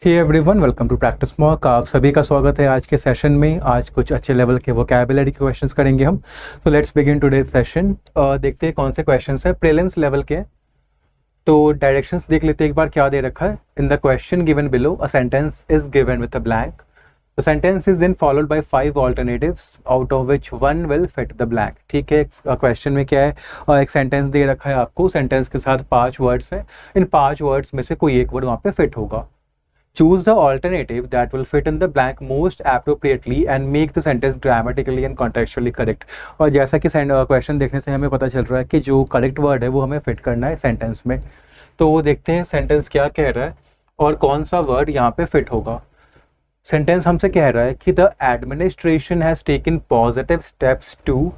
Hey everyone, welcome to practice mock. आप सभी का स्वागत है आज के सेशन में। आज कुछ अच्छे लेवल के वोकैबुलरी के क्वेश्चंस करेंगे हम। तो लेट्स बिगिन टुडेज सेशन। देखते हैं कौन से क्वेश्चंस है प्रीलिम्स लेवल के। तो डायरेक्शंस देख लेते हैं एक बार क्या दे रखा है। In the question given below a sentence is given with a blank. The sentence is then followed by 5 alternatives out of which 1 will fit the blank. ठीक है, क्वेश्चन में क्या है, एक सेंटेंस दे रखा है आपको। सेंटेंस के साथ 5 वर्ड्स हैं। इन 5 वर्ड्स में से कोई एक वर्ड वहाँ पे फिट होगा। Choose the alternative that will fit in the blank most appropriately and make the sentence grammatically and contextually correct। और जैसा कि क्वेश्चन देखने से हमें पता चल रहा है कि जो करेक्ट वर्ड है वो हमें फिट करना है सेंटेंस में। तो वो देखते हैं सेंटेंस क्या कह रहा है और कौन सा वर्ड यहाँ पे फिट होगा। सेंटेंस हमसे कह रहा है कि the administration has taken positive steps to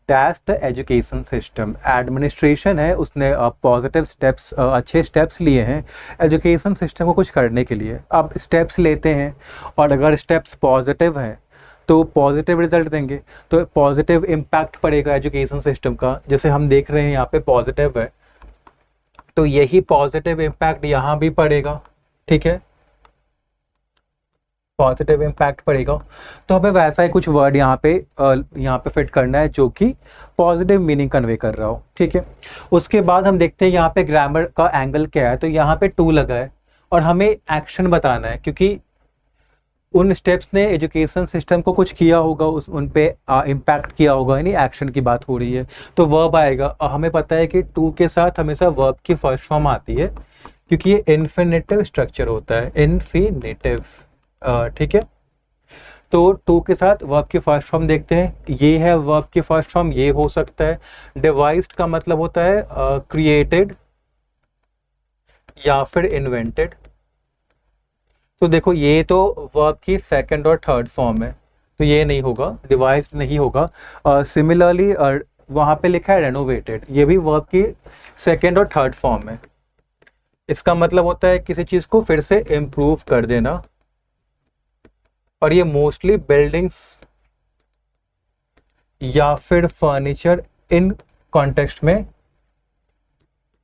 dash the education system. Administration है, उसने पॉजिटिव स्टेप्स, अच्छे स्टेप्स लिए हैं एजुकेशन सिस्टम को कुछ करने के लिए। अब स्टेप्स लेते हैं और अगर स्टेप्स पॉजिटिव हैं तो पॉजिटिव रिजल्ट देंगे, तो पॉजिटिव इम्पैक्ट पड़ेगा एजुकेशन सिस्टम का। जैसे हम देख रहे हैं यहाँ पे पॉजिटिव है, तो यही पॉजिटिव इम्पैक्ट यहाँ भी पड़ेगा। ठीक है, पॉजिटिव इम्पैक्ट पड़ेगा। तो हमें वैसा ही कुछ वर्ड यहाँ पे फिट करना है जो कि पॉजिटिव मीनिंग कन्वे कर रहा हो। ठीक है, उसके बाद हम देखते हैं यहाँ पे ग्रामर का एंगल क्या है। तो यहाँ पे टू लगा है और हमें एक्शन बताना है, क्योंकि उन स्टेप्स ने एजुकेशन सिस्टम को कुछ किया होगा, उन पे इम्पैक्ट किया होगा, यानी एक्शन की बात हो रही है। तो वर्ब आएगा और हमें पता है कि टू के साथ हमेशा वर्ब की फर्स्ट फॉर्म आती है, क्योंकि ये इन्फिनेटिव स्ट्रक्चर होता है, इन्फिनेटिव। ठीक है, तो टू के साथ वर्ब की फर्स्ट फॉर्म देखते हैं। ये है वर्ब की फर्स्ट फॉर्म, ये हो सकता है। डिवाइस्ड का मतलब होता है क्रिएटेड या फिर इन्वेंटेड। तो देखो ये तो वर्ब की सेकंड और थर्ड फॉर्म है, तो ये नहीं होगा, डिवाइस्ड नहीं होगा। सिमिलरली वहाँ पे लिखा है रेनोवेटेड, ये भी वर्ब की सेकंड और थर्ड फॉर्म है। इसका मतलब होता है किसी चीज़ को फिर से इम्प्रूव कर देना, और ये मोस्टली बिल्डिंग्स या फिर फर्नीचर इन कॉन्टेक्स्ट में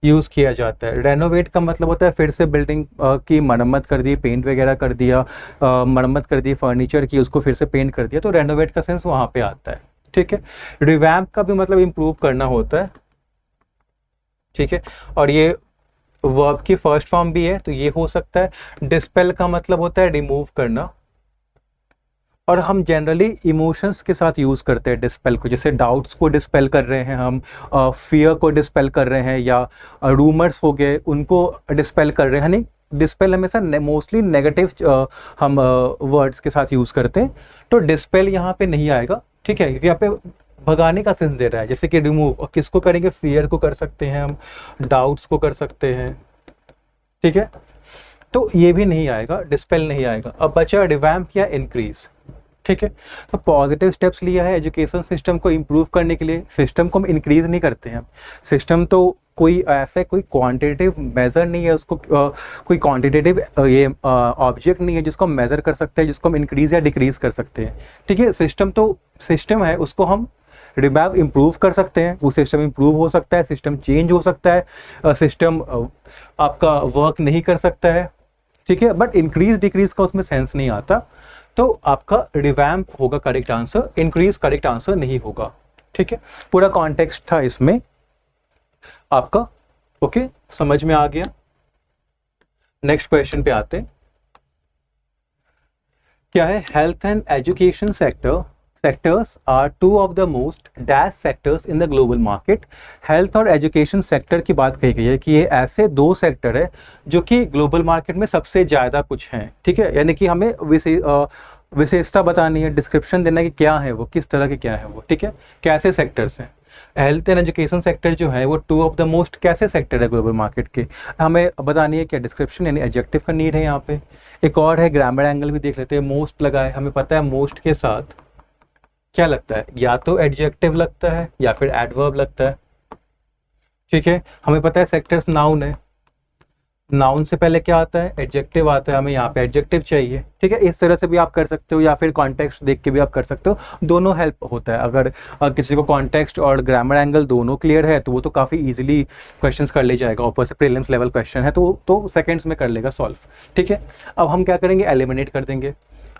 यूज किया जाता है। रेनोवेट का मतलब होता है फिर से बिल्डिंग की मरम्मत कर दी, पेंट वगैरह कर दिया, मरम्मत कर दी फर्नीचर की, उसको फिर से पेंट कर दिया, तो रेनोवेट का सेंस वहां पे आता है। ठीक है, रिवैम्प का भी मतलब इम्प्रूव करना होता है। ठीक है, और ये वर्ब की फर्स्ट फॉर्म भी है, तो ये हो सकता है। डिस्पेल का मतलब होता है रिमूव करना, और हम जनरली इमोशंस के साथ यूज़ करते हैं डिस्पेल को। जैसे डाउट्स को डिस्पेल कर रहे हैं हम, फियर को डिस्पेल कर रहे हैं, या रूमर्स हो गए उनको डिस्पेल कर रहे हैं। नहीं, डिस्पेल हमेशा मोस्टली नेगेटिव हम वर्ड्स के साथ यूज़ करते हैं, तो डिस्पेल यहाँ पे नहीं आएगा। ठीक है, क्योंकि यहाँ पे भगाने का सेंस दे रहा है। जैसे कि रिमूव, और किसको करेंगे, फियर को कर सकते हैं हम, डाउट्स को कर सकते हैं। ठीक है, तो ये भी नहीं आएगा, डिस्पेल नहीं आएगा। अब बचा रिवैम्प या इंक्रीज। ठीक है, तो पॉजिटिव स्टेप्स लिया है एजुकेशन सिस्टम को इम्प्रूव करने के लिए। सिस्टम को हम इंक्रीज नहीं करते हैं। सिस्टम तो कोई ऐसा कोई क्वांटिटेटिव मेजर नहीं है, उसको कोई क्वांटिटेटिव ये ऑब्जेक्ट नहीं है जिसको हम मेजर कर सकते हैं, जिसको हम इंक्रीज या डिक्रीज कर सकते हैं। ठीक है, सिस्टम तो सिस्टम है, उसको हम रिवैम्प इम्प्रूव कर सकते हैं। वो सिस्टम इम्प्रूव हो सकता है, सिस्टम चेंज हो सकता है, सिस्टम आपका वर्क नहीं कर सकता है। ठीक है, बट इंक्रीज डिक्रीज का उसमें सेंस नहीं आता, तो आपका रिवैम्प होगा correct answer, increase correct answer नहीं होगा। ठीक है, पूरा कॉन्टेक्स्ट था इसमें आपका। ओके, समझ में आ गया। नेक्स्ट क्वेश्चन पे आते हैं। क्या है, health and education sectors are two of the most dash sectors in the global market. Health और एजुकेशन सेक्टर की बात कही गई है कि ये ऐसे दो सेक्टर है जो कि ग्लोबल मार्केट में सबसे ज़्यादा कुछ हैं। ठीक है, यानी कि हमें विशेषता बतानी है, डिस्क्रिप्शन देना है कि क्या है वो, किस तरह के क्या है वो। ठीक है, कैसे सेक्टर्स हैं। हेल्थ एंड एजुकेशन सेक्टर जो है वो टू ऑफ द मोस्ट कैसे सेक्टर है ग्लोबल मार्केट के, हमें बतानी है। क्या डिस्क्रिप्शन यानी एडजेक्टिव का नीड है यहाँ पे। एक और है, ग्रामर एंगल भी देख लेते हैं। मोस्ट लगा है, हमें पता है मोस्ट के साथ क्या लगता है, या तो एडजेक्टिव लगता है या फिर एडवर्ब लगता है। ठीक है, हमें पता है सेक्टर्स नाउन है, नाउन से पहले क्या आता है, एडजेक्टिव आता है, हमें यहाँ पे एडजेक्टिव चाहिए, ठीक है। इस तरह से भी आप कर सकते हो या फिर कॉन्टेक्स्ट देख के भी आप कर सकते हो, दोनों हेल्प होता है। अगर किसी को कॉन्टेक्स्ट और ग्रामर एंगल दोनों क्लियर है तो वो तो काफ़ी इजीली क्वेश्चंस कर ले जाएगा, ऊपर से प्रीलिम्स लेवल क्वेश्चन है तो सेकंड्स में कर लेगा सॉल्व, ठीक है। अब हम क्या करेंगे, एलिमिनेट कर देंगे।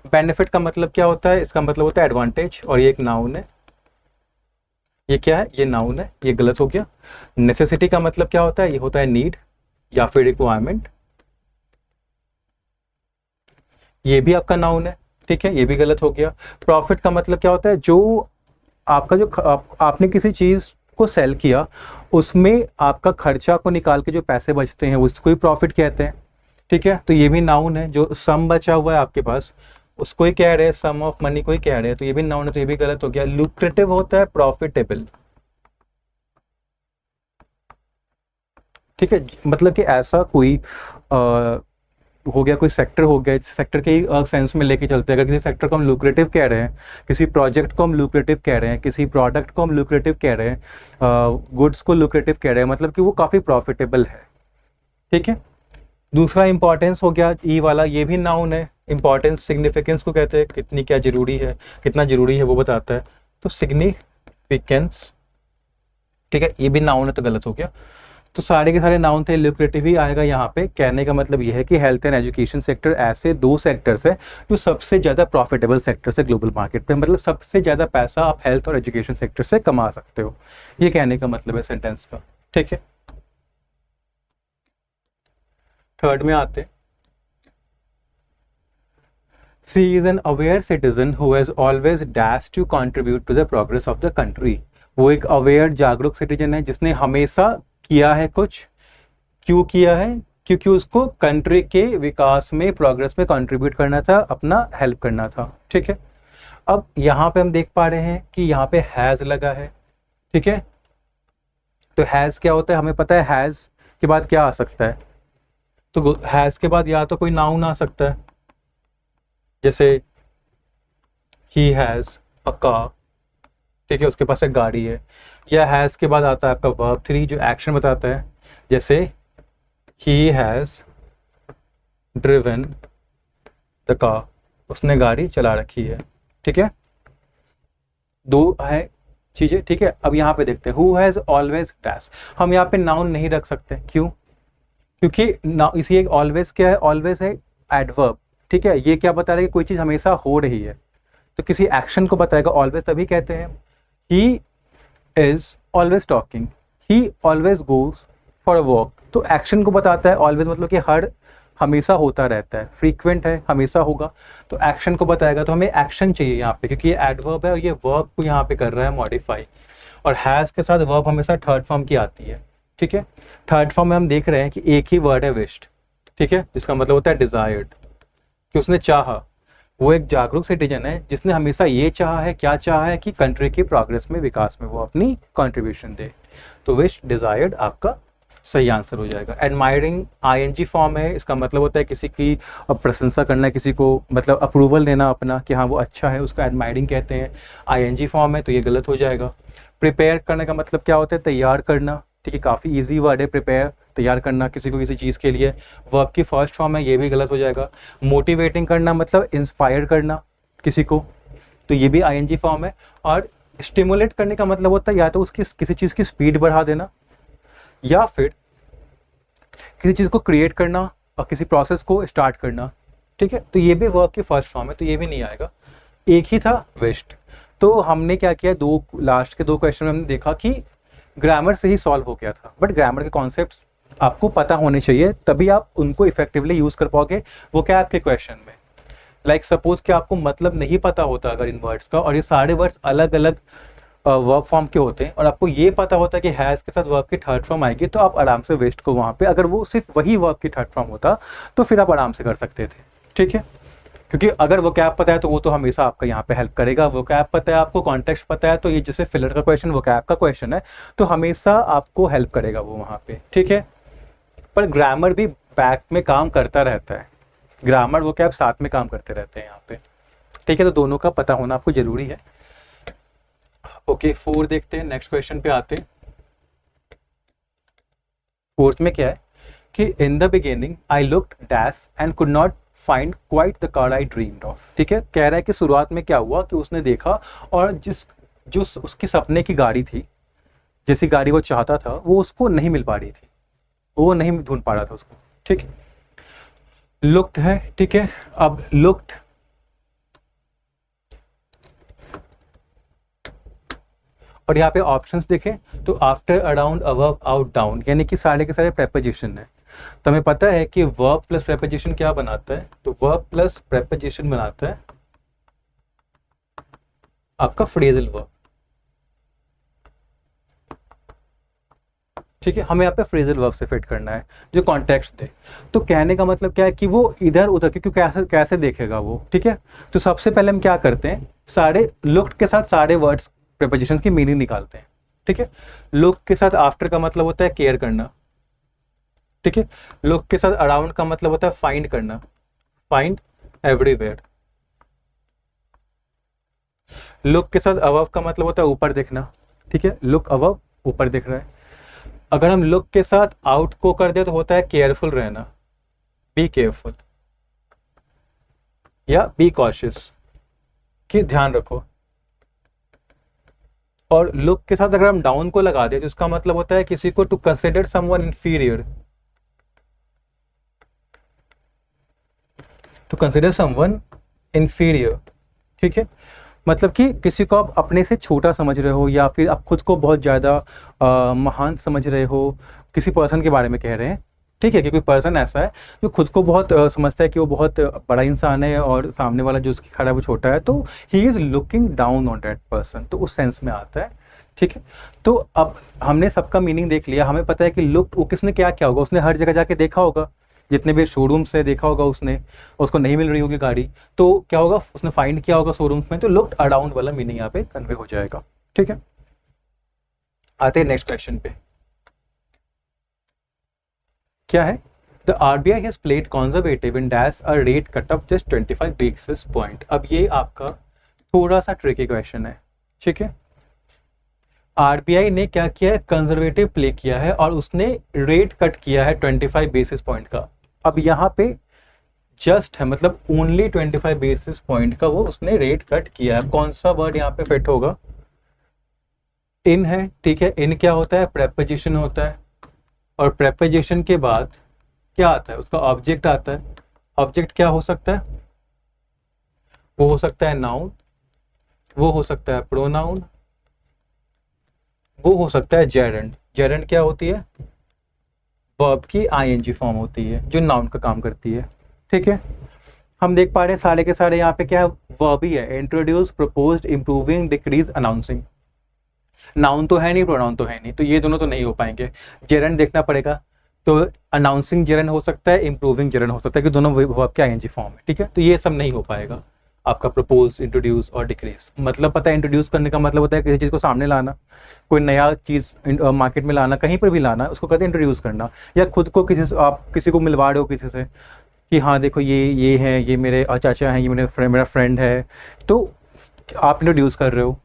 बेनिफिट का मतलब क्या होता है, इसका मतलब होता है एडवांटेज, और ये एक नाउन है, ये क्या है, ये नाउन है, ये गलत हो गया। नेसेसिटी का मतलब क्या होता है, ये होता है नीड या फिर रिक्वायरमेंट, ये भी आपका नाउन है, ठीक है, ये भी गलत हो गया। प्रॉफिट का मतलब क्या होता है, जो आपका जो आपने किसी चीज को सेल किया उसमें आपका खर्चा को निकाल के जो पैसे बचते हैं उसको ही प्रॉफिट कहते हैं, ठीक है। तो ये भी नाउन है, जो सम बचा हुआ है आपके पास उसको ही कह रहे हैं, सम ऑफ मनी को ही कह रहे हैं, तो ये भी नाउन है, तो ये भी गलत हो गया। लुक्रेटिव होता है प्रॉफिटेबल, ठीक है, मतलब कि ऐसा कोई हो गया, कोई सेक्टर हो गया, इस सेक्टर के ही सेंस में लेके चलते हैं। अगर किसी सेक्टर को हम लुक्रेटिव कह रहे हैं, किसी प्रोजेक्ट को हम लुक्रेटिव कह रहे हैं, किसी प्रोडक्ट को हम लुक्रेटिव कह रहे हैं, गुड्स को लुक्रेटिव कह रहे हैं, मतलब कि वो काफ़ी प्रॉफिटेबल है, ठीक है। दूसरा इंपॉर्टेंस हो गया, ई वाला, ये भी नाउन है। इंपॉर्टेंस सिग्निफिकेंस को कहते हैं, कितनी क्या जरूरी है, कितना जरूरी है वो बताता है, तो सिग्निफिकेंस, ठीक है, ये भी नाउन है तो गलत हो गया। तो सारे के सारे नाउन थे, लुक्रेटिव ही आएगा यहाँ पे। कहने का मतलब ये है कि हेल्थ एंड एजुकेशन सेक्टर ऐसे दो सेक्टर्स है जो सबसे ज़्यादा प्रॉफिटेबल सेक्टर्स है ग्लोबल मार्केट पे, मतलब सबसे ज़्यादा पैसा आप हेल्थ और एजुकेशन सेक्टर से कमा सकते हो, ये कहने का मतलब है सेंटेंस का, ठीक है। थर्ड में आते, she is an aware citizen who has always dash to contribute to the progress of the country. वो एक अवेयर जागरूक सिटीजन है जिसने हमेशा किया है कुछ, क्यों किया है, क्योंकि उसको कंट्री के विकास में, प्रोग्रेस में कंट्रीब्यूट करना था, अपना हेल्प करना था, ठीक है। अब यहाँ पे हम देख पा रहे हैं कि यहाँ पे हैज लगा है, ठीक है। तो हैज क्या होता है, हमें पता है हैज के बाद क्या आ सकता है, तो हैज के बाद या तो कोई नाउन आ सकता है, जैसे ही हैज अ कार, ठीक है, उसके पास एक गाड़ी है। या हैज के बाद आता है आपका वर्ब 3 जो एक्शन बताता है, जैसे he has driven the car, उसने गाड़ी चला रखी है, ठीक है। दो है चीजें, ठीक है। अब यहाँ पे देखते हैं who has always dash, हम यहाँ पे नाउन नहीं रख सकते, क्यों, क्योंकि इसी एक ऑलवेज क्या है, ऑलवेज है एडवर्ब, ठीक है। ये क्या बता रहा है कि कोई चीज हमेशा हो रही है, तो किसी एक्शन को बताएगा ऑलवेज, तभी कहते हैं he is always talking, he always goes for a walk, तो एक्शन को बताता है। ऑलवेज मतलब कि हर, हमेशा होता रहता है, फ्रीक्वेंट है, हमेशा होगा, तो एक्शन को बताएगा। तो हमें एक्शन चाहिए यहाँ पे, क्योंकि ये एडवर्ब है और ये वर्ब को यहाँ पे कर रहा है मॉडिफाई, और हैज़ के साथ वर्ब हमेशा थर्ड फॉर्म की आती है, ठीक है। थर्ड फॉर्म में हम देख रहे हैं कि एक ही वर्ड है विश्ड, ठीक है, जिसका मतलब होता है डिजायर्ड, कि उसने चाहा। वो एक जागरूक सिटीजन है जिसने हमेशा ये चाहा है, क्या चाहा है, कि कंट्री के प्रोग्रेस में, विकास में वो अपनी कंट्रीब्यूशन दे, तो विश डिजायर्ड आपका सही आंसर हो जाएगा। एडमायरिंग आईएनजी फॉर्म है, इसका मतलब होता है किसी की प्रशंसा करना, किसी को मतलब अप्रूवल देना अपना कि हाँ वो अच्छा है, उसका एडमायरिंग कहते हैं। आईएनजी फॉर्म है तो ये गलत हो जाएगा। प्रिपेयर करने का मतलब क्या होता है, तैयार करना, ठीक है, काफ़ी ईजी वर्ड है प्रिपेयर, तैयार करना किसी को किसी चीज़ के लिए। वर्ब की फर्स्ट फॉर्म है, ये भी गलत हो जाएगा। मोटिवेटिंग करना मतलब इंस्पायर करना किसी को, तो ये भी आईएनजी फॉर्म है। और स्टिमुलेट करने का मतलब होता है या तो उसकी किसी चीज़ की स्पीड बढ़ा देना, या फिर किसी चीज़ को क्रिएट करना और किसी प्रोसेस को स्टार्ट करना, ठीक है। तो ये भी वर्ब की फर्स्ट फॉर्म है, तो ये भी नहीं आएगा। एक ही था विश्ड। तो हमने क्या किया, दो लास्ट के दो क्वेश्चन में हमने देखा कि ग्रामर से ही सॉल्व हो गया था, बट ग्रामर के कॉन्सेप्ट आपको पता होने चाहिए, तभी आप उनको इफेक्टिवली यूज कर पाओगे वो क्या आपके क्वेश्चन में। लाइक सपोज कि आपको मतलब नहीं पता होता अगर इन वर्ड्स का, और ये सारे वर्ड्स अलग अलग वर्ब फॉर्म के होते हैं, और आपको ये पता होता है कि हैज़ के साथ वर्ब की थर्ड फॉर्म आएगी, तो आप आराम से वेस्ट को वहाँ पे, अगर वो सिर्फ वही वर्ब की थर्ड फॉर्म होता तो फिर आप आराम से कर सकते थे, ठीक है। क्योंकि अगर वो कैप पता है तो वो तो हमेशा आपका यहाँ पे हेल्प करेगा। वो कैप पता है आपको, कॉन्टेक्स्ट पता है, तो ये जैसे फिलर का क्वेश्चन वो कैप का क्वेश्चन है, तो हमेशा आपको हेल्प करेगा वो वहाँ पे, ठीक है। पर ग्रामर भी बैक में काम करता रहता है, ग्रामर वो कैप साथ में काम करते रहते हैं यहाँ पे, ठीक है। तो दोनों का पता होना आपको जरूरी है। ओके, 4 देखते हैं, नेक्स्ट क्वेश्चन पे आते हैं। फोर्थ में क्या है कि in the beginning I looked dash and could not find quite the car I dreamed of. ठीक है, कह रहा है कि शुरुआत में क्या हुआ कि उसने देखा और जो उसकी सपने की गाड़ी थी, जैसी गाड़ी वो चाहता था, वो उसको नहीं मिल पा रही थी, वो नहीं ढूंढ पा रहा था उसको। ठीक है, लुक्ड है। ठीक है, अब लुक्ड और यहाँ पे ऑप्शंस देखें तो after, around, above, out, down, यानी कि सारे के सारे प्रेपोजिशन है। तो हमें पता है कि वर्ब प्लस प्रेपोजिशन क्या बनाता है, तो वर्ब प्लस प्रेपोजिशन बनाता है आपका फ्रेजल वर्ब। ठीक है, हमें यहाँ पे फ्रेजल वर्ब से फिट करना है जो कॉन्टेक्स्ट दे। तो कहने का मतलब क्या है कि वो इधर उधर, क्योंकि कैसे कैसे देखेगा वो। ठीक है, तो सबसे पहले हम क्या करते हैं, सारे लुक्ड के साथ सारे वर्ड्स प्रेपोजिशंस की मीनिंग निकालते हैं। ठीक है, लुक के साथ आफ्टर का मतलब होता है केयर करना। ठीक है, लुक के साथ अराउंड का मतलब होता है फाइंड करना, फाइंड एवरीवेयर। लुक के साथ अबव का मतलब होता है ऊपर देखना। ठीक है, लुक अबव, ऊपर दिख रहा है। अगर हम लुक के साथ आउट को कर दे तो होता है केयरफुल रहना, बी केयरफुल या बी कॉशियस, कि ध्यान रखो। और लुक के साथ अगर हम डाउन को लगा दे तो इसका मतलब होता है किसी को to consider someone inferior, to consider someone inferior. ठीक है, मतलब कि किसी को आप अपने से छोटा समझ रहे हो या फिर आप खुद को बहुत ज़्यादा महान समझ रहे हो, किसी पर्सन के बारे में कह रहे हैं। ठीक है, कि कोई पर्सन ऐसा है जो खुद को बहुत समझता है कि वो बहुत बड़ा इंसान है और सामने वाला जो उसकी खड़ा है वो छोटा है, तो he is looking down on that person, तो उस सेंस में आता है। ठीक है, तो अब हमने सबका मीनिंग देख लिया, हमें पता है कि लुक, वो किसने क्या क्या होगा, उसने हर जगह जाके देखा होगा, जितने भी शोरूम से देखा होगा उसने, उसको नहीं मिल रही होगी गाड़ी, तो क्या होगा, उसने फाइंड किया होगा शोरूम में, तो लुक्ड अराउंड वाला मीनिंग यहाँ पे कन्वे हो जाएगा। ठीक है, आते हैं नेक्स्ट क्वेश्चन पे। क्या है, the RBI has played conservative in dash a rate cut off just 25 basis point. अब ये आपका थोड़ा सा ट्रिकी क्वेश्चन है। ठीक है, RBI ने क्या किया है, कंजर्वेटिव प्ले किया है और उसने रेट कट किया है 25 बेसिस पॉइंट का। अब यहाँ पे जस्ट है, मतलब ओनली 25 बेसिस पॉइंट का वो उसने रेट कट किया है। कौन सा वर्ड यहाँ पे फिट होगा, इन है। ठीक है, इन क्या होता है, प्रेपोजिशन होता है, और प्रेपोजिशन के बाद क्या आता है, उसका ऑब्जेक्ट आता है। ऑब्जेक्ट क्या हो सकता है, वो हो सकता है नाउन, वो हो सकता है प्रोनाउन, वो हो सकता है जेरेंड। जेरेंड क्या होती है, वर्ब की आईएनजी फॉर्म होती है जो नाउन का काम करती है। ठीक है, हम देख पा रहे हैं सारे के सारे यहाँ पे क्या है, वर्ब ही है, introduce, proposed, improving, decrease, announcing. Noun तो है नहीं, प्रोनाउन तो है नहीं, तो ये दोनों तो नहीं हो पाएंगे। जेरेंड देखना पड़ेगा, तो अनाउंसिंग जेरेंड हो सकता है, इंप्रूविंग जेरेंड हो सकता है, कि दोनों वर्ब के आईएनजी फॉर्म है। ठीक है, तो ये सब नहीं हो पाएगा आपका प्रपोज, इंट्रोड्यूस और डिक्रीज। मतलब पता है, इंट्रोड्यूस करने का मतलब होता है किसी चीज़ को सामने लाना, कोई नया चीज़ मार्केट में लाना, कहीं पर भी लाना, उसको कहते हैं इंट्रोड्यूस करना। या खुद को किसी से, आप किसी को मिलवा रहे हो किसी से कि हाँ देखो ये है, ये मेरे चाचा हैं, ये मेरा फ्रेंड है, तो आप इंट्रोड्यूस कर रहे हो।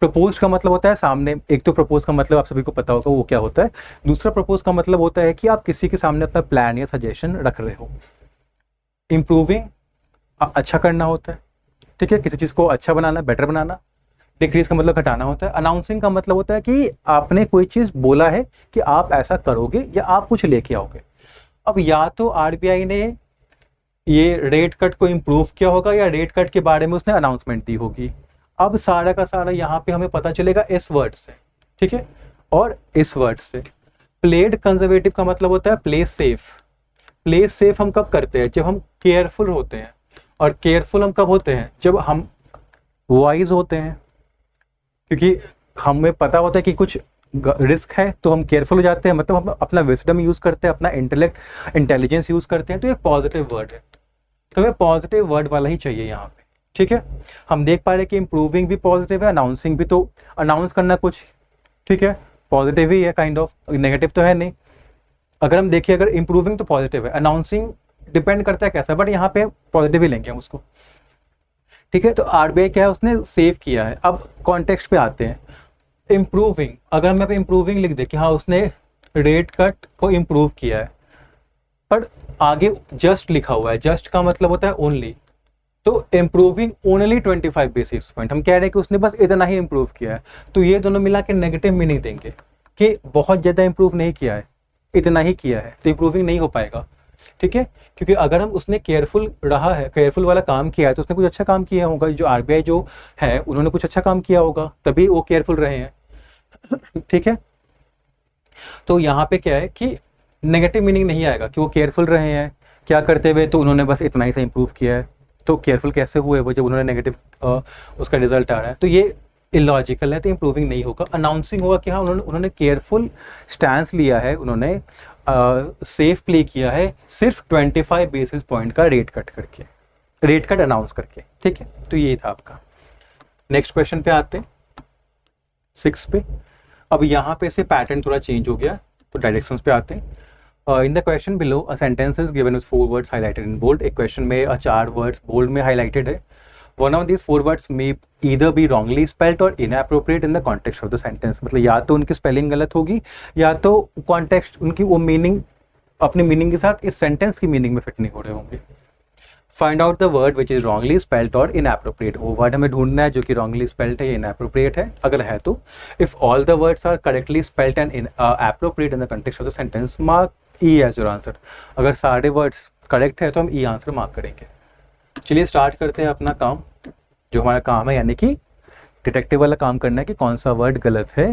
प्रपोज का मतलब होता है सामने, एक तो प्रपोज का मतलब आप सभी को पता होगा वो क्या होता है। दूसरा प्रपोज का मतलब होता है कि आप किसी के सामने अपना प्लान या सजेशन रख रहे हो। इम्प्रूविंग अच्छा करना होता है। ठीक है, किसी चीज़ को अच्छा बनाना, बेटर बनाना। डिक्रीज का मतलब घटाना होता है। अनाउंसिंग का मतलब होता है कि आपने कोई चीज़ बोला है कि आप ऐसा करोगे या आप कुछ लेके आओगे। अब या तो आरबीआई ने ये रेट कट को इम्प्रूव किया होगा या रेट कट के बारे में उसने अनाउंसमेंट दी होगी। अब सारा का सारा यहाँ पे हमें पता चलेगा इस वर्ड से। ठीक है, और इस वर्ड से। प्लेड कंजर्वेटिव का मतलब होता है प्ले सेफ। प्ले सेफ हम कब करते हैं, जब हम केयरफुल होते हैं। और केयरफुल हम कब होते हैं, जब हम वाइज होते हैं, क्योंकि हमें पता होता है कि कुछ रिस्क है तो हम केयरफुल हो जाते हैं, मतलब हम अपना विजडम यूज करते हैं, अपना इंटेलिजेंस यूज करते हैं। तो ये पॉजिटिव वर्ड है, तो हमें पॉजिटिव वर्ड वाला ही चाहिए यहाँ पे। ठीक है, हम देख पा रहे हैं कि इंप्रूविंग भी पॉजिटिव है, अनाउंसिंग भी, तो अनाउंस करना कुछ, ठीक है, पॉजिटिव ही है, काइंड ऑफ, नेगेटिव तो है नहीं। अगर हम देखिए, अगर इंप्रूविंग तो पॉजिटिव है, अनाउंसिंग डिपेंड करता है कैसा, बट यहाँ पे पॉजिटिव ही लेंगे हम उसको। ठीक है, तो आरबीआई क्या है, उसने सेव किया है। अब कॉन्टेक्स्ट पे आते हैं। इम्प्रूविंग, अगर मैं पे इम्प्रूविंग लिख दे कि हाँ उसने रेट कट को इम्प्रूव किया है, पर आगे जस्ट लिखा हुआ है, जस्ट का मतलब होता है ओनली, तो इम्प्रूविंग ओनली 25 बेसिस पॉइंट, हम कह रहे हैं कि उसने बस इतना ही इम्प्रूव किया है, तो ये दोनों मिला के नेगेटिव मीनिंग देंगे कि बहुत ज़्यादा इम्प्रूव नहीं किया है, इतना ही किया है, तो इम्प्रूविंग नहीं हो पाएगा। ठीक है, क्योंकि अगर हम उसने केयरफुल रहा है, केयरफुल वाला काम किया है, तो उसने कुछ अच्छा काम किया होगा, जो आरबीआई जो है उन्होंने कुछ अच्छा काम किया होगा, तभी वो केयरफुल रहे हैं। ठीक है, तो यहाँ पे क्या है कि नेगेटिव मीनिंग नहीं आएगा कि वो केयरफुल रहे हैं क्या करते हुए, तो उन्होंने बस इतना ही से इम्प्रूव किया है, तो केयरफुल कैसे हुए वो जब उन्होंने नेगेटिव उसका रिजल्ट आ रहा है, तो ये इलॉजिकल है, तो इम्प्रूविंग नहीं होगा। अनाउंसिंग होगा कि हाँ उन्होंने केयरफुल स्टैंस लिया है, उन्होंने सेफ प्ले किया है सिर्फ 25 बेसिस पॉइंट का रेट कट करके, रेट कट अनाउंस करके। ठीक है, तो यही था आपका। नेक्स्ट क्वेश्चन पे आते हैं 6 पे। अब यहाँ पे से पैटर्न थोड़ा चेंज हो गया, तो डायरेक्शंस पे आते हैं। In the question below a sentence is given with 4 words highlighted in bold. एक क्वेश्चन में 4 वर्ड्स बोल्ड में हाइलाइटेड है। One of these 4 words may either be wrongly spelled और inappropriate in the context of the sentence, मतलब या तो उनकी spelling गलत होगी या तो कॉन्टेक्स्ट उनकी वो मीनिंग अपनी मीनिंग के साथ इस सेंटेंस की मीनिंग में फिट नहीं हो रहे होंगे। Find out the word which is wrongly spelled और इनएप्रोप्रिएट, वो वर्ड हमें ढूंढना है जो कि रॉन्गली स्पेल्ड है या इनएप्रोप्रिएट है, अगर है तो। If all the words are correctly spelled and appropriate in the context of the sentence, mark E as your answer. अगर सारे वर्ड्स करेक्ट है तो हम ई आंसर मार्क करेंगे। चलिए स्टार्ट करते हैं अपना काम, जो हमारा काम है, यानी कि डिटेक्टिव वाला काम करना है कि कौन सा वर्ड गलत है।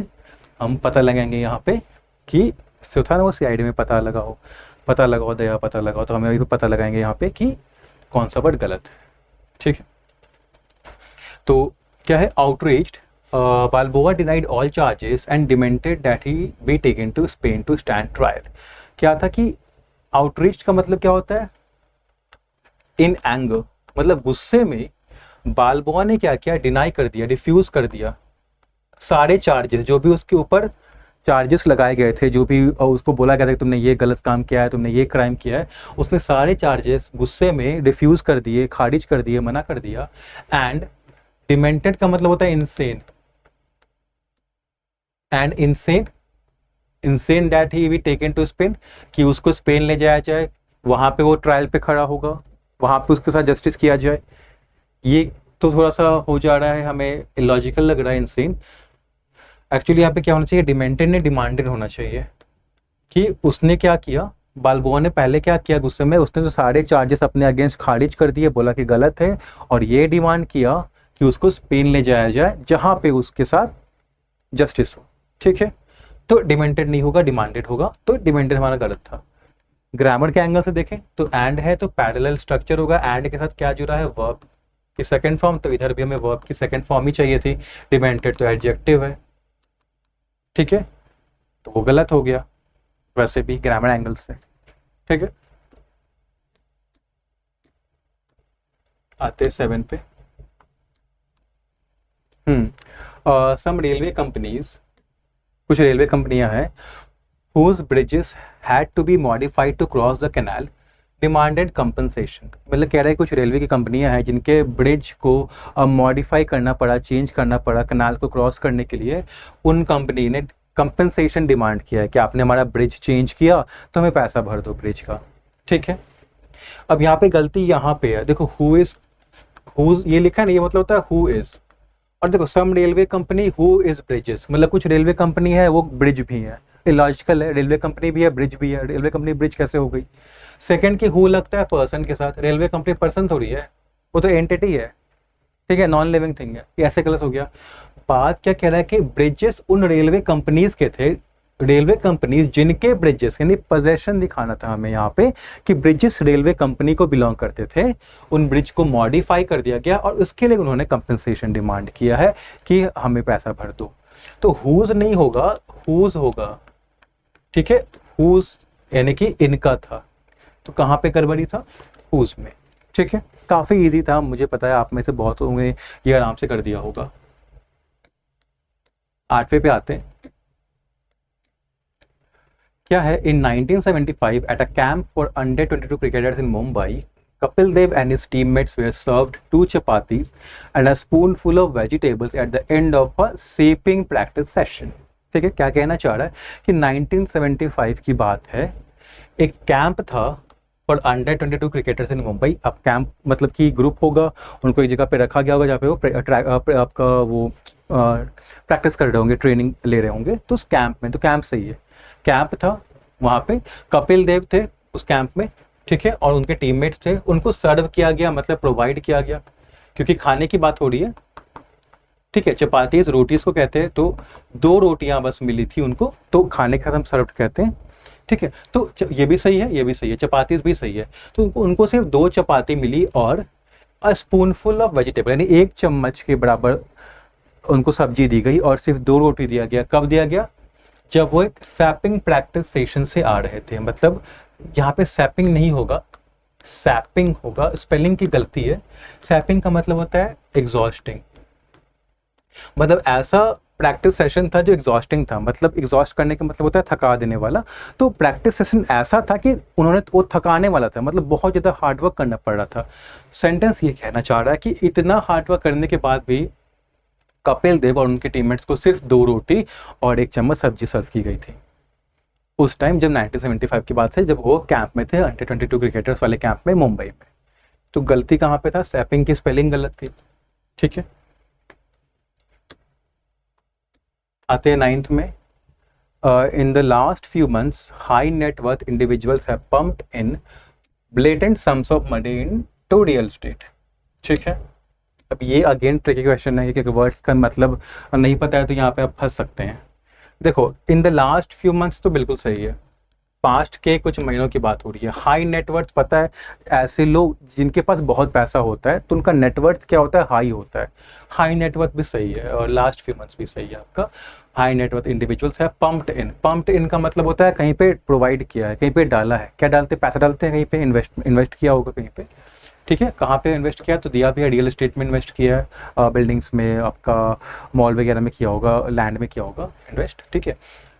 हम पता लगाएंगे यहाँ पे कि था ना वो सीआईडी में पता लगाओ दया पता लगाओ, तो हमें अभी पता लगाएंगे यहाँ पे कि कौन सा वर्ड गलत है। ठीक है, तो क्या है, outraged Balboa denied all charges and demanded that he be taken to Spain to stand trial. क्या था कि आउटरीच्ड का मतलब क्या होता है, इन एंगर, मतलब गुस्से में बाल्बोआ ने क्या किया, डिनाई कर दिया, रिफ्यूज कर दिया सारे चार्जेस, जो भी उसके ऊपर चार्जेस लगाए गए थे, जो भी उसको बोला गया था कि तुमने ये गलत काम किया है, तुमने ये क्राइम किया है, उसने सारे चार्जेस गुस्से में रिफ्यूज कर दिए, खारिज कर दिए, मना कर दिया। एंड डिमेंटेड का मतलब होता है insane, and insane that he be taken to Spain, कि उसको स्पेन ले जाया जाए, वहां पे वो ट्रायल पे खड़ा होगा, वहां पे उसके साथ जस्टिस किया जाए। ये तो थोड़ा सा हो जा रहा है, हमें इलॉजिकल लग रहा है इंसेन। एक्चुअली यहाँ पे क्या होना चाहिए, डिमेंटेड ने डिमांडेड होना चाहिए, कि उसने क्या किया, बाल्बोआ ने पहले क्या किया गुस्से में, उसने तो सारे चार्जेस अपने अगेंस्ट खारिज कर दिए, बोला कि गलत है, और ये डिमांड किया कि उसको स्पेन ले जाया जाए जहां पे उसके साथ जस्टिस हो। ठीक है, तो डिमेंटेड नहीं होगा, डिमांडेड होगा, तो डिमेंडेड हमारा गलत था। ग्रामर के एंगल से देखें तो एंड है तो पैरेलल स्ट्रक्चर होगा, एंड के साथ क्या जुड़ा है, वर्ब की सेकंड फॉर्म, तो इधर भी हमें वर्ब की सेकंड फॉर्म ही चाहिए थी। डिमेंटेड तो एडजेक्टिव है, ठीक है, तो वो गलत हो गया वैसे भी ग्रामर एंगल से। ठीक है, आते 7 पे। सम रेलवे कंपनीज, कुछ रेलवे कंपनियां हैं, whose bridges had to be modified to cross the canal demanded compensation। मतलब कह रहा है कुछ रेलवे की कंपनियां हैं जिनके ब्रिज को मॉडिफाई करना पड़ा, चेंज करना पड़ा कनाल को क्रॉस करने के लिए, उन कंपनी ने कंपनसेशन डिमांड किया है कि आपने हमारा ब्रिज चेंज किया तो हमें पैसा भर दो ब्रिज का। ठीक है, अब यहाँ पे गलती यहाँ पे है, देखो हु इज, ये लिखा नहीं, ये मतलब होता है हु इज, और देखो some railway company who is bridges, मतलब कुछ रेलवे कंपनी है वो ब्रिज भी है, इलॉजिकल है, रेलवे कंपनी भी है ब्रिज भी है, रेलवे कंपनी ब्रिज कैसे हो गई। सेकंड की हु लगता है पर्सन के साथ, रेलवे कंपनी पर्सन थोड़ी है, वो तो एंटिटी है, ठीक है, नॉन लिविंग थिंग है, ये ऐसे गलत हो गया। बात क्या कह रहा है कि ब्रिजेस उन रेलवे कंपनीज के थे, रेलवे कंपनीज जिनके ब्रिजेस, यानी पोजेशन दिखाना था हमें यहाँ पे कि ब्रिजेस रेलवे कंपनी को बिलोंग करते थे, उन ब्रिज को मॉडिफाई कर दिया गया और उसके लिए उन्होंने कंपनसेशन डिमांड किया है कि हमें पैसा भर दो। तो हुज नहीं होगा, हुज होगा। ठीक है, हुज यानी कि इनका था, तो कहाँ पे गड़बड़ी था, हुज में। ठीक है, काफी इजी था, मुझे पता है आप में से बहुत होंगे ये आराम से कर दिया होगा। 8वें पे आते हैं, क्या है, इन 1975 at a camp for under 22 cricketers in Mumbai, Kapil Dev and his teammates were served 2 chapatis and a spoonful of vegetables at the end of a shaping practice session। ठीक है, क्या कहना चाह रहा है कि 1975 की बात है, एक कैंप था और अंडर 22 क्रिकेटर्स इन मुंबई। अब कैंप मतलब कि ग्रुप होगा, उनको एक जगह पे रखा गया होगा जहाँ पे वो आपका वो प्रैक्टिस कर रहे होंगे, ट्रेनिंग ले रहे होंगे, तो उस कैंप में, तो कैंप सही है, कैंप था वहाँ पे, कपिल देव थे उस कैंप में, ठीक है, और उनके टीममेट्स थे, उनको सर्व किया गया मतलब प्रोवाइड किया गया, क्योंकि खाने की बात हो रही है, ठीक है, चपातीज रोटीज को कहते हैं, तो 2 रोटियां बस मिली थी उनको, तो खाने का हम सर्व कहते हैं, ठीक है। तो ये भी सही है, ये भी सही है, चपातीज भी सही है, तो उनको सिर्फ 2 चपाती मिली और अ स्पूनफुल ऑफ वेजिटेबल, यानी 1 चम्मच के बराबर उनको सब्जी दी गई और सिर्फ 2 रोटी दिया गया। कब दिया गया? जब वो एक सैपिंग प्रैक्टिस सेशन से आ रहे थे। मतलब यहाँ पे सैपिंग नहीं होगा, सैपिंग होगा, स्पेलिंग की गलती है। सैपिंग का मतलब होता है एग्जॉस्टिंग, मतलब ऐसा प्रैक्टिस सेशन था जो एग्जॉस्टिंग था, मतलब एग्जॉस्ट करने का मतलब होता है थका देने वाला। तो प्रैक्टिस सेशन ऐसा था कि उन्होंने वो थकाने वाला था, मतलब बहुत ज़्यादा हार्डवर्क करना पड़ रहा था। सेंटेंस ये कहना चाह रहा है कि इतना हार्डवर्क करने के बाद भी कपिल देव और उनके टीममेट्स को सिर्फ 2 रोटी और 1 चम्मच सब्जी सर्व की गई थी। उस टाइम जब 1975 की बात है, जब वो कैंप में थे, अंडर 22 क्रिकेटर्स वाले कैंप में मुंबई में। तो गलती कहाँ पे था? सैपिंग की स्पेलिंग गलत थी, ठीक है। आते हैं 9th में। In the last few months high net worth individuals have pumped in blatant sums of money into real estate, ठीक है। अब ये अगेन ट्रिकी क्वेश्चन है, क्योंकि वर्ड्स का मतलब नहीं पता है तो यहाँ पे आप फंस सकते हैं। देखो, इन द लास्ट फ्यू मंथ्स तो बिल्कुल सही है, पास्ट के कुछ महीनों की बात हो रही है। हाई नेटवर्थ पता है, ऐसे लोग जिनके पास बहुत पैसा होता है तो उनका नेटवर्थ क्या होता है? हाई होता है। हाई नेटवर्थ भी सही है और लास्ट फ्यू मंथ्स भी सही है आपका। हाई नेटवर्थ इंडिविजुअल्स है पम्प्ड इन। पम्प्ड इन का मतलब होता है कहीं पे प्रोवाइड किया है, कहीं पे डाला है। क्या डालते? पैसा डालते हैं, कहीं पे इन्वेस्ट किया होगा कहीं पे, ठीक है। कहाँ पे इन्वेस्ट किया? तो दिया भी है, रियल एस्टेट में इन्वेस्ट किया है, बिल्डिंग्स में, आपका मॉल वगैरह में किया होगा, लैंड में किया होगा इन्वेस्ट, ठीक है।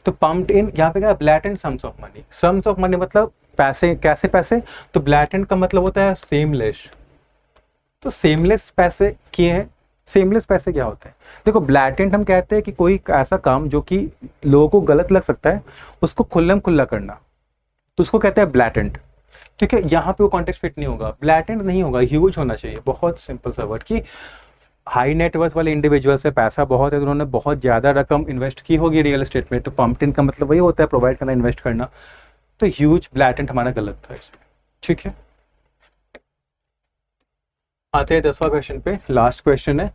तो पम्प्ड इन यहाँ पे क्या? Blatant sums of money. Sums of money मतलब पैसे, कैसे पैसे? तो ब्लैटेंट का मतलब होता है सेमलेस। तो सेमलेस पैसे किए हैं। सेमलेस पैसे क्या होते हैं? देखो, ब्लैटेंट हम कहते हैं कि कोई ऐसा काम जो कि लोगों को गलत लग सकता है, उसको खुल्लम खुल्ला करना, तो उसको कहते हैं ब्लैटेंट, ठीक है। यहाँ पे वो कॉन्टेक्स्ट फिट नहीं होगा, ब्लैटेंट नहीं होगा, ह्यूज होना चाहिए। बहुत सिंपल सा वर्ड कि हाई नेटवर्थ वाले इंडिविजुअल से पैसा बहुत है, तो उन्होंने बहुत ज़्यादा रकम इन्वेस्ट की होगी रियल एस्टेट में। तो पम्प्ड इन का मतलब वही होता है प्रोवाइड करना, इन्वेस्ट करना। तो ह्यूज ब्लैटेंट हमारा गलत था इसमें, ठीक है। आते हैं 10वां क्वेश्चन पे, लास्ट क्वेश्चन है।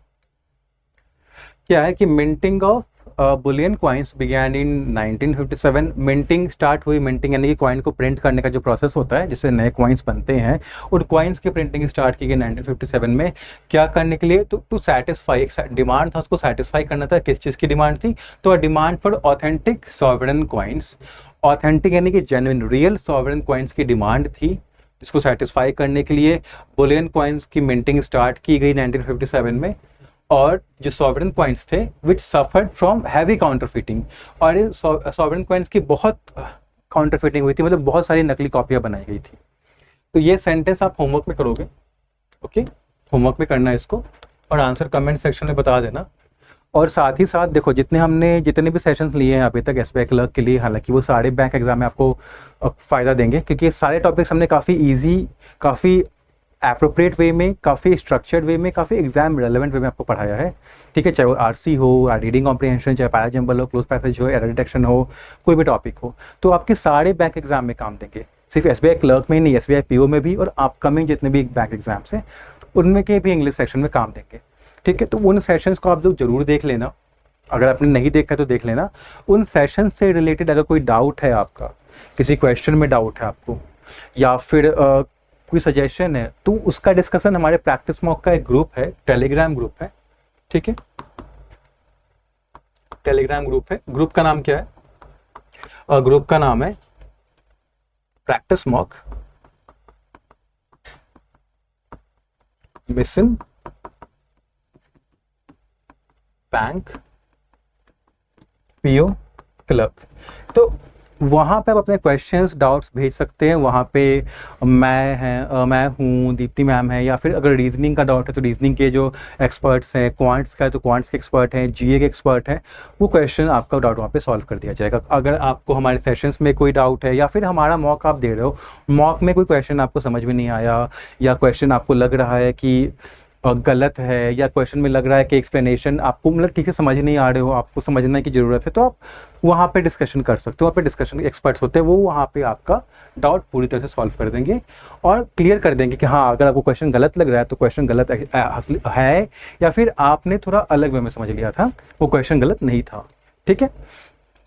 क्या है कि minting of Boolean coins began in 1957। Minting start हुई, मिंटिंग यानी कि कॉइन को प्रिंट करने का जो प्रोसेस होता है जिससे नए कॉइन्स बनते हैं, उन कॉइन्स की प्रिंटिंग स्टार्ट की गई 1957 में। क्या करने के लिए? तो टू सेटिस्फाई, एक डिमांड था, उसको सेटिस्फाई करना था। किस चीज़ की डिमांड थी? तो demand for authentic sovereign coins. Authentic यानी कि जेन्युइन, रियल सॉवरेन कॉइन्स की डिमांड थी, जिसको सेटिस्फाई करने के लिए बुलियन कॉइन्स की मिंटिंग स्टार्ट की गई 1957 में। और जो सॉवरेन कॉइन्स थे विच सफर्ड फ्रॉम हैवी काउंटरफिटिंग, और इन सॉवरेन कॉइन्स की बहुत काउंटरफिटिंग हुई थी, मतलब बहुत सारी नकली कॉपियां बनाई गई थी। तो ये सेंटेंस आप होमवर्क में करोगे, ओके, होमवर्क में करना है इसको, और आंसर कमेंट सेक्शन में बता देना। और साथ ही साथ देखो, जितने भी सेशंस लिए हैं अभी तक एसबीआई क्लर्क के लिए, हालांकि वो सारे बैंक एग्जाम में आपको फ़ायदा देंगे, क्योंकि सारे टॉपिक्स हमने काफ़ी ईजी, काफ़ी एप्रोप्रिएट वे में, काफ़ी स्ट्रक्चर्ड वे में, काफ़ी एग्जाम रिलेवेंट वे में आपको पढ़ाया है, ठीक है। चाहे वो आरसी हो, रीडिंग कॉम्प्रिहेंशन, चाहे पैराजम्बल हो, क्लोज पैसेज हो, एरर डिटेक्शन हो, कोई भी टॉपिक हो, तो आपके सारे बैंक एग्जाम में काम देंगे। सिर्फ एसबीआई क्लर्क में ही नहीं, एसबीआई पीओ में भी, और अपकमिंग जितने भी बैंक एग्जाम्स हैं उनमें के भी इंग्लिश सेक्शन में काम देंगे, ठीक है। तो उन सेशंस को आप लोग जरूर देख लेना, अगर आपने नहीं देखा तो देख लेना। उन सेशन से रिलेटेड अगर कोई डाउट है आपका, किसी क्वेश्चन में डाउट है आपको, या फिर कोई सजेशन है, तो उसका डिस्कशन हमारे प्रैक्टिस मॉक का एक ग्रुप है, टेलीग्राम ग्रुप है, ठीक है। टेलीग्राम ग्रुप है, ग्रुप का नाम क्या है? ग्रुप का नाम है practice mock mission bank PO clerk. तो वहाँ पे आप अपने क्वेश्चंस डाउट्स भेज सकते हैं। वहाँ पे मैं हूँ, दीप्ति मैम है, या फिर अगर रीजनिंग का डाउट है तो रीजनिंग के जो एक्सपर्ट्स हैं, क्वांट्स का है तो क्वांट्स के एक्सपर्ट हैं, जीए के एक्सपर्ट हैं, वो क्वेश्चन आपका डाउट वहाँ पे सॉल्व कर दिया जाएगा। अगर आपको हमारे सेशंस में कोई डाउट है या फिर हमारा मॉक आप दे रहे हो, मॉक में कोई क्वेश्चन आपको समझ में नहीं आया या क्वेश्चन आपको लग रहा है कि गलत है, या क्वेश्चन में लग रहा है कि एक्सप्लेनेशन आपको मतलब ठीक से समझ नहीं आ रहे हो, आपको समझने की ज़रूरत है, तो आप वहाँ पे डिस्कशन कर सकते हो। वहाँ पे डिस्कशन एक्सपर्ट्स होते हैं, वो वहाँ पे आपका डाउट पूरी तरह से सॉल्व कर देंगे और क्लियर कर देंगे कि हाँ, अगर आपको क्वेश्चन गलत लग रहा है तो क्वेश्चन गलत है या फिर आपने थोड़ा अलग वे में समझ लिया था, वो क्वेश्चन गलत नहीं था। ठीक है,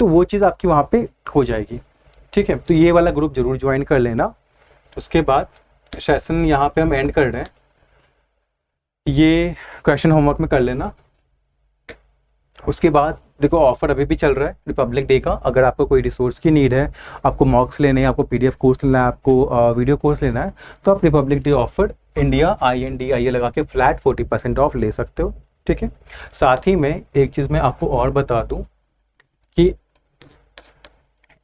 तो वो चीज़ आपकी वहाँ पे हो जाएगी। ठीक है, तो ये वाला ग्रुप ज़रूर ज्वाइन कर लेना। उसके बाद सेशन यहाँ पे हम एंड कर रहे हैं, ये क्वेश्चन होमवर्क में कर लेना। उसके बाद देखो ऑफर अभी भी चल रहा है रिपब्लिक डे का। अगर आपको कोई रिसोर्स की नीड है, आपको मॉक्स लेने हैं, आपको पीडीएफ कोर्स लेना है, आपको वीडियो कोर्स लेना है, तो आप Republic day offer India INDIA लगा के फ्लैट 40% ऑफ ले सकते हो। ठीक है, साथ ही में एक चीज़ मैं आपको और बता दूं कि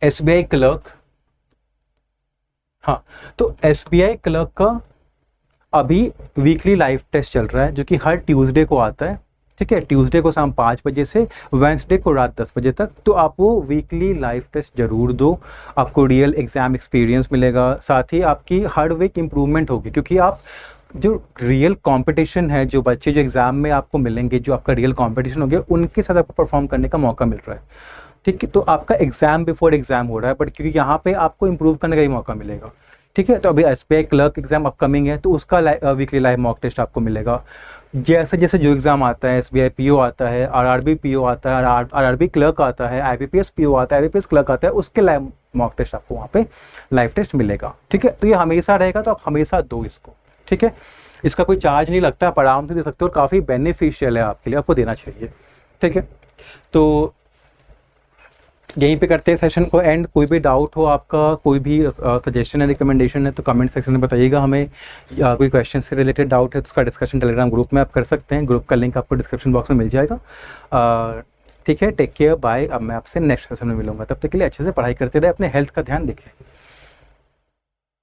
SBI क्लर्क, हाँ, तो SBI क्लर्क का अभी वीकली लाइव टेस्ट चल रहा है जो कि हर ट्यूसडे को आता है। ठीक है, ट्यूसडे को शाम 5 बजे से वेंसडे को रात 10 बजे तक। तो आप वो वीकली लाइव टेस्ट ज़रूर दो, आपको रियल एग्ज़ाम एक्सपीरियंस मिलेगा, साथ ही आपकी हर वीक इम्प्रूवमेंट होगी, क्योंकि आप जो रियल कंपटीशन है, जो बच्चे जो एग्ज़ाम में आपको मिलेंगे, जो आपका रियल कंपटीशन हो गया, उनके साथ आपको परफॉर्म करने का मौका मिल रहा है। ठीक है, तो आपका एग्ज़ाम बिफोर एग्ज़ाम हो रहा है, बट क्योंकि यहाँ पे आपको इम्प्रूव करने का ही मौका मिलेगा। ठीक है, तो अभी SBI क्लर्क एग्जाम अपकमिंग है, तो उसका वीकली लाइव मॉक टेस्ट आपको मिलेगा। जैसे जैसे जो एग्ज़ाम आता है, SBI PO आता है, RRB PO आता है, RRB क्लर्क आता है, IBPS PO आता है, IBPS क्लर्क आता है, उसके लाइव मॉक टेस्ट आपको वहाँ पे लाइव टेस्ट मिलेगा। ठीक है, तो ये हमेशा रहेगा, तो आप हमेशा दो इसको। ठीक है, इसका कोई चार्ज नहीं लगता, आप आराम से दे सकते हो और काफ़ी बेनिफिशियल है आपके लिए, आपको देना चाहिए। ठीक है, तो यहीं पे करते हैं सेशन को एंड। कोई भी डाउट हो आपका, कोई भी सजेशन है, रिकमेंडेशन है, तो कमेंट सेक्शन में बताइएगा हमें, या कोई क्वेश्चन से रिलेटेड डाउट है तो उसका डिस्कशन टेलीग्राम ग्रुप में आप कर सकते हैं। ग्रुप का लिंक आपको डिस्क्रिप्शन बॉक्स में मिल जाएगा। ठीक है, टेक केयर, बाय। अब मैं आपसे नेक्स्ट सेशन में मिलूंगा, तब तक के लिए अच्छे से पढ़ाई करते रहे, अपने हेल्थ का ध्यान रखें।